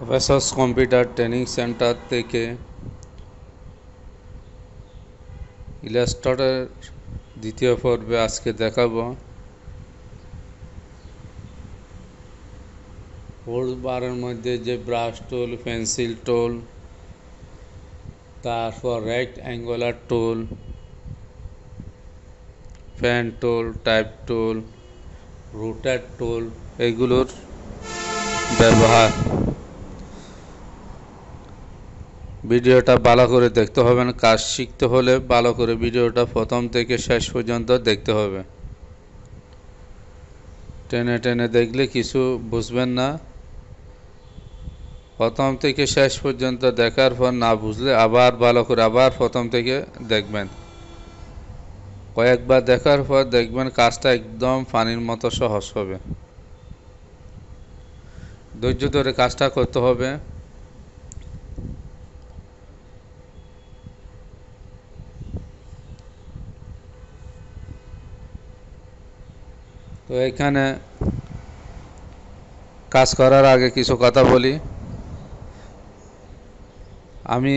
Professors computer training centre থেকে Illustrator দ্বিতীয় পর্বে আজকে দেখাবো টুলবারের মধ্যে যে ব্রাশ টুল, পেন্সিল টুল, তারপর rectangular tool, pen tool, type tool, rotate tool এগুলোর ব্যবহার। ভিডিওটা ভালো করে দেখতে হবে। কাজ শিখতে হলে ভালো করে ভিডিওটা প্রথম থেকে শেষ পর্যন্ত দেখতে হবে। টেনে টেনে দেখলে কিছু বুঝবেন না। প্রথম থেকে শেষ পর্যন্ত দেখার পর না বুঝলে আবার ভালো করে আবার প্রথম থেকে দেখবেন। কয়েকবার দেখার পর দেখবেন কাজটা একদম পানির মতো সহজ হবে। ধৈর্য ধরে কাজটা করতে হবে। তো এখানে কাজ করার আগে কিছু কথা বলি। আমি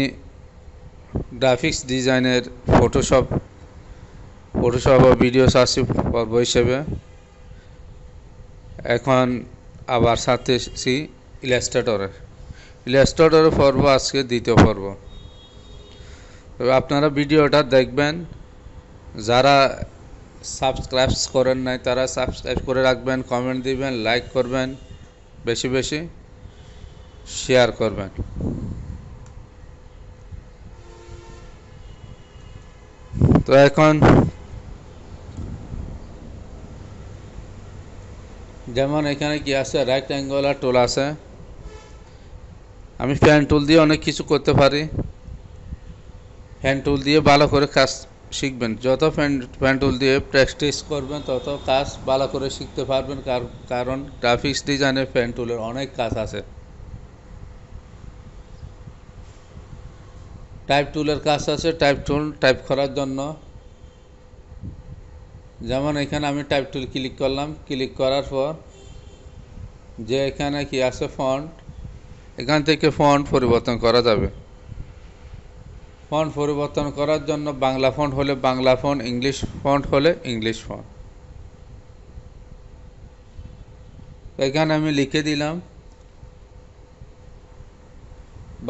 গ্রাফিক্স ডিজাইনের ফটোশপ ও ভিডিও সার্চ পর্ব হিসেবে এখন আবার সাথে এসেছি ইলাস্ট্রেটরের পর্ব আজকে দ্বিতীয় পর্ব। তবে আপনারা ভিডিওটা দেখবেন। যারা সাবস্ক্রাইব করেন নাই তারা সাবস্ক্রাইব করে রাখবেন, কমেন্ট দিবেন, লাইক করবেন, বেশি বেশি শেয়ার করবেন। তো এখন যেমন এখানে কি আছে, রেক্ট্যাঙ্গুলার টুল আছে। আমি পেন টুল দিয়ে অনেক কিছু করতে পারি। পেন টুল দিয়ে ভালো করে কাজ শিখবেন। যত পেন টুল দিয়ে প্র্যাকটিস করবেন তত কাজ ভালো করে শিখতে পারবেন। কারণ গ্রাফিক্স ডিজাইনে পেন টুলের অনেক কাজ আছে। টাইপ টুলের কাজ আছে। টাইপ টুল টাইপ করার জন্য, যেমন এখানে আমি টাইপ টুল ক্লিক করলাম। ক্লিক করার পর যে এখানে কি আছে ফন্ট, এখান থেকে ফন্ট পরিবর্তন করা যাবে। ফন্ট পরিবর্তন করার জন্য বাংলা ফন্ট হলে বাংলা ফন্ট, ইংলিশ ফন্ট হলে ইংলিশ ফন্ট। এখানে আমি লিখে দিলাম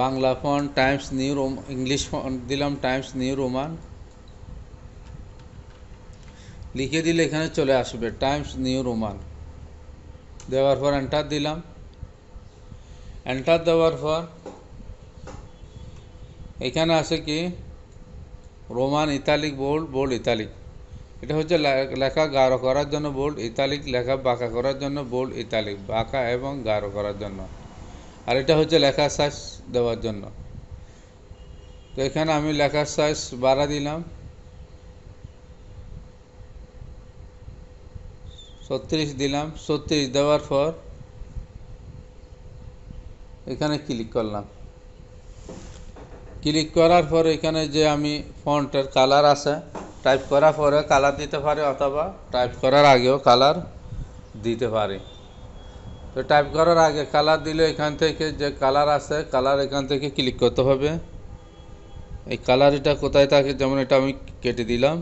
Bangla font Times new English font দিলাম টাইমস নিউ রোমান। লিখে দিলে এখানে চলে আসবে টাইমস নিউ রোমান। দেওয়ার পর এন্টার দিলাম। এন্টার দেওয়ার পর এখানে আছে কি roman, italic, bold, bold italic. এটা হচ্ছে লেখা গাঢ় করার জন্য বোল্ড ইতালিক, লেখা বাঁকা করার জন্য বোল্ড ইতালিক, বাঁকা এবং গাঢ় করার জন্য। আর এটা হচ্ছে লেখার সাইজ দেওয়ার জন্য। তো এখানে আমি লেখার সাইজ বাড়া দিলাম 36 দিলাম। 36 দেওয়ার পর এখানে ক্লিক করলাম। ক্লিক করার পর এখানে যে আমি ফন্টের কালার আছে, টাইপ করার পরে কালার দিতে পারি অথবা টাইপ করার আগেও কালার দিতে পারি। তো টাইপ করার আগে কালার দিলে এখান থেকে যে কালার আছে, কালার এখান থেকে ক্লিক করতে হবে। এই কালার এটা কোথায় থাকে, যেমন এটা আমি কেটে দিলাম।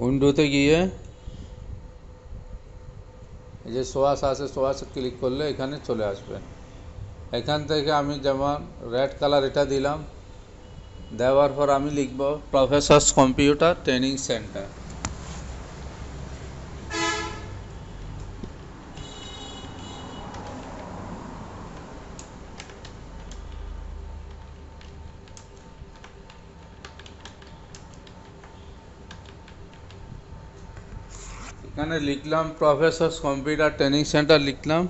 উইন্ডোতে গিয়ে এই যে সোয়াস আছে, সোয়াসে ক্লিক করলে এখানে চলে আসবে। এখান থেকে আমি যেমন রেড কালার এটা দিলাম। দেওয়ার পর আমি লিখব প্রফেসরস কম্পিউটার ট্রেনিং সেন্টার। এখানে লিখলাম প্রফেসরস কম্পিউটার ট্রেনিং সেন্টার লিখলাম।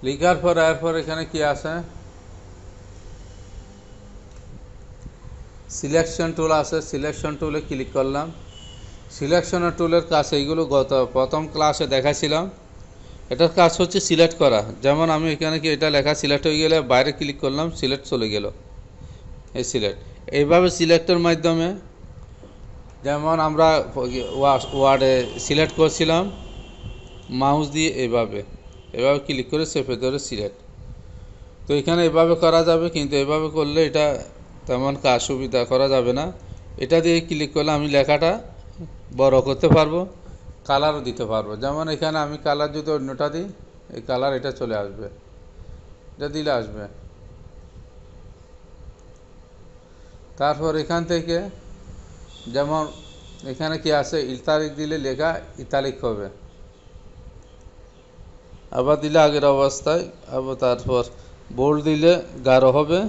লিখার পর এরপর এখানে কি আছে, সিলেকশন টুল আছে। সিলেকশন টুলে ক্লিক করলাম। সিলেকশনের টুলের কাজ এইগুলো গত প্রথম ক্লাসে দেখাছিলাম। এটার কাজ হচ্ছে সিলেক্ট করা। যেমন আমি এখানে কি এটা লেখা সিলেক্ট হয়ে গেলে বাইরে ক্লিক করলাম, সিলেক্ট চলে গেল। এই সিলেক্ট এইভাবে সিলেক্টের মাধ্যমে যেমন আমরা ওয়ার্ডে সিলেক্ট করছিলাম মাউস দিয়ে এভাবে ক্লিক করে চেপে ধরে সিলেক্ট। তো এখানে এভাবে করা যাবে, কিন্তু এভাবে করলে এটা তেমন কাজ সুবিধা করা যাবে না। এটা দিয়ে ক্লিক করলে আমি লেখাটা বড় করতে পারবো, কালারও দিতে পারবো। যেমন এখানে আমি কালার যদি অন্যটা দিই, এই কালার এটা চলে আসবে, এটা দিলে আসবে। তারপর এখান থেকে যেমন এখানে কি আছে, ইতালিক দিলে লেখা ইতালিক হবে, আবার দিলে আগের অবস্থায়। আবার তারপর বোল্ড দিলে গাঢ় হবে,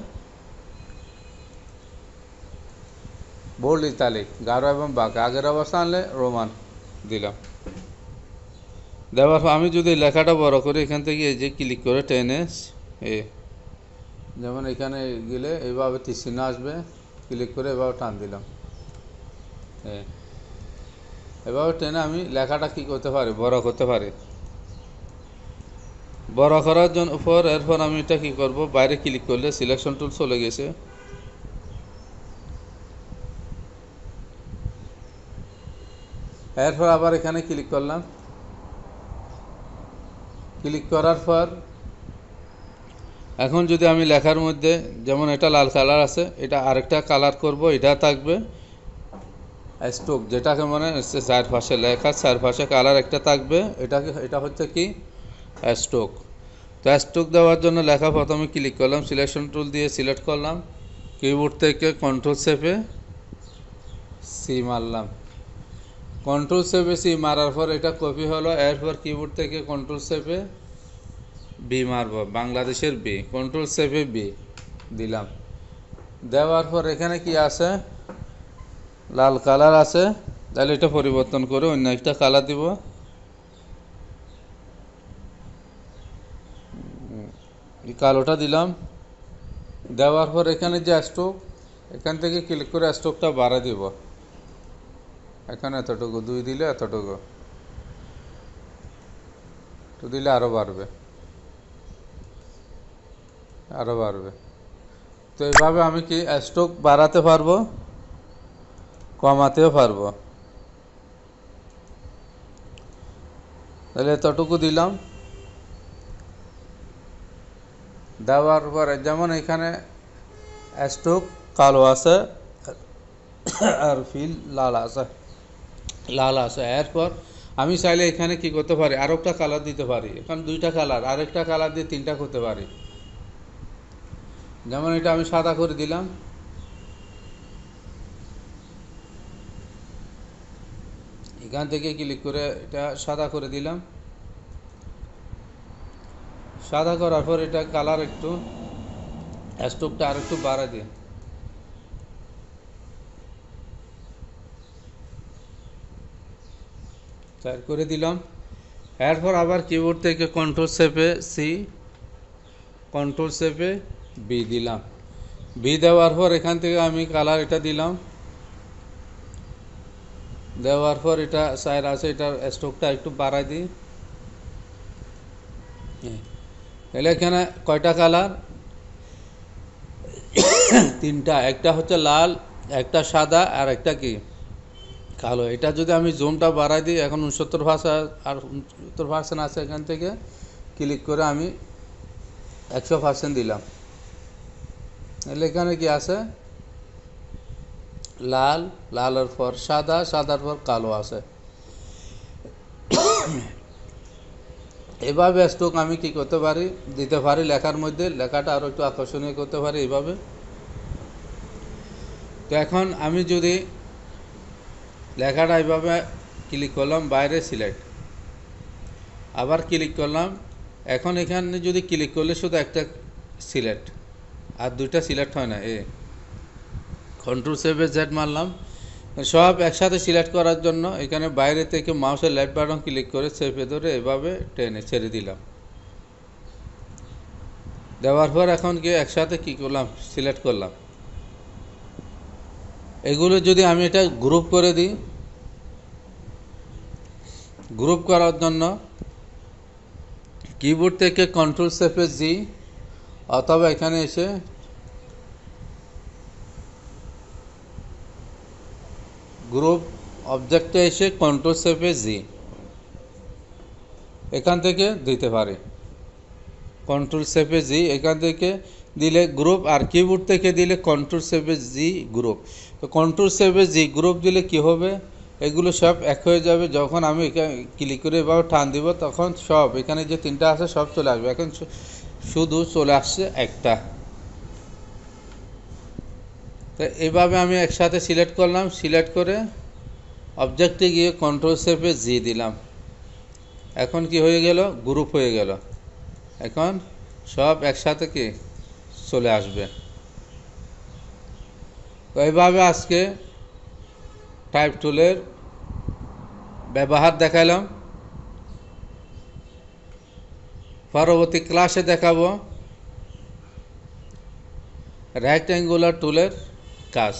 বোল্ড ইতালিক গাঢ় এবং বাঁকা। আগের অবস্থা আনলে রোমান দিলাম। দেওয়ার পর আমি যদি লেখাটা বড় করি, এখান থেকে এই যে ক্লিক করে টেনে যেমন এখানে গেলে এইভাবে তীরচিহ্ন আসবে, ক্লিক করে এভাবে টান দিলাম। এভাবে টেনে আমি লেখাটা কি করতে পারি, বড় করতে পারি। বড় করার জন্য এরপর আমি এটা কি করব, বাইরে ক্লিক করলে সিলেকশন টুল চলে গেছে। এরপর আবার এখানে ক্লিক করলাম। ক্লিক করার পর এখন যদি আমি লেখার মধ্যে, যেমন এটা লাল কালার আছে, এটা আরেকটা কালার করব, এটা থাকবে স্ট্রোক, যেটাকে মানে হচ্ছে চারপাশে লেখার চারপাশে কালার একটা থাকবে, এটা হচ্ছে কি স্ট্রোক। তো স্ট্রোক দেওয়ার জন্য লেখা প্রথমে ক্লিক করলাম, সিলেকশন টুল দিয়ে সিলেক্ট করলাম, কিবোর্ড থেকে কন্ট্রোল চেপে সি মারলাম। কন্ট্রোল চেপে সি মারার পর এটা কপি হলো। এরপর কিবোর্ড থেকে কন্ট্রোল চেপে বি মারব, বাংলাদেশের বি, কন্ট্রোল চেপে বি দিলাম। দেওয়ার পর এখানে কি আছে, লাল কালার আছে, তাহলে এটা পরিবর্তন করে অন্য একটা কালার দিব। কালোটা দিলাম। দেওয়ার পর এখানে যে স্ট্রোক, এখান থেকে ক্লিক করে স্ট্রোকটা বাড়া দিব। এখানে এতটুকু, 2 দিলে এতটুকু, তো দিলে আরও বাড়বে, আরও বাড়বে। তো এইভাবে আমি কি স্ট্রোক বাড়াতে পারবো, কমাতেও পারবো। তাহলে এতটুকু দিলাম। দেওয়ার পরে যেমন এখানে স্ট্রোক কালো আছে আর ফিল লাল আছে। এরপর আমি চাইলে এখানে কি করতে পারি, আরও একটা কালার দিতে পারি। এখন 2টা কালার, আরেকটা কালার দিয়ে 3টা করতে পারি। যেমন এটা আমি সাদা করে দিলাম। এখান থেকে ক্লিক করে এটা সাদা করে দিলাম। সাদা করার পর এটা কালার একটু স্ট্রোকটা আর একটু বাড়া দিয়ে চার করে দিলাম। এরপর আবার কিবোর্ড থেকে কন্ট্রোল চেপে সি, কন্ট্রোল চেপে বি দিলাম। বি দেওয়ার পর এখান থেকে আমি কালার এটা দিলাম। দেওয়ার পর এটা সাইড আছে, এটার স্ট্রোকটা একটু বাড়াই দিই। তাহলে এখানে কয়টা কালার, 3টা, একটা হচ্ছে লাল, একটা সাদা, আর একটা কি কালো। এটা যদি আমি জুমটা বাড়াই দিই, এখন 69% আর 69% আছে, এখান থেকে ক্লিক করে আমি 100% দিলাম। তাহলে এখানে কি আছে, লাল, লালের পর সাদা, সাদার পর কালো আছে। এভাবে স্ট্রোক আমি কি করতে পারি, দিতে পারি লেখার মধ্যে, লেখাটা আরও একটু আকর্ষণীয় করতে পারি এইভাবে। তো এখন আমি যদি লেখাটা এইভাবে ক্লিক করলাম, বাইরে সিলেক্ট, আবার ক্লিক করলাম। এখন এখানে যদি ক্লিক করলে শুধু একটা সিলেক্ট, আর 2টা সিলেক্ট হয় না। কন্ট্রোল চেপে জেড মারলাম, সব একসাথে সিলেক্ট করার জন্য এখানে বাইরে থেকে মাউসের লেফট বাটন ক্লিক করে চেপে ধরে এভাবে টেনে ছেড়ে দিলাম। দেওয়ার পর এখন কি একসাথে কি করলাম, সিলেক্ট করলাম। এগুলো যদি আমি এটা গ্রুপ করে দিই, গ্রুপ করার জন্য কিবোর্ড থেকে কন্ট্রোল চেপে জি, অথবা এখানে এসে গ্রুপ অবজেক্টে এসে কন্ট্রোল সেপে জি এখান থেকে দিতে পারি। কন্ট্রোল সেপে জি এখান থেকে দিলে গ্রুপ, আর কিবোর্ড থেকে দিলে কন্ট্রোল সেপে জি গ্রুপ। তো কন্ট্রোল সেপে জি গ্রুপ দিলে কি হবে, এগুলো সব এক হয়ে যাবে। যখন আমি এখানে ক্লিক করে এভাবে টান দিব তখন সব এখানে যে তিনটা আছে সব চলে আসবে। এখন শুধু চলে আসছে একটা। তো এইভাবে আমি একসাথে সিলেক্ট করলাম, সিলেক্ট করে অবজেক্টে গিয়ে কন্ট্রোল সেপে জি দিলাম। এখন কি হয়ে গেল, গ্রুপ হয়ে গেল। এখন সব একসাথে কি চলে আসবে। তো এইভাবে আজকে টাইপ টুলের ব্যবহার দেখালাম। পরবর্তী ক্লাসে দেখাবো রেক্ট্যাঙ্গুলার টুলের কাজ।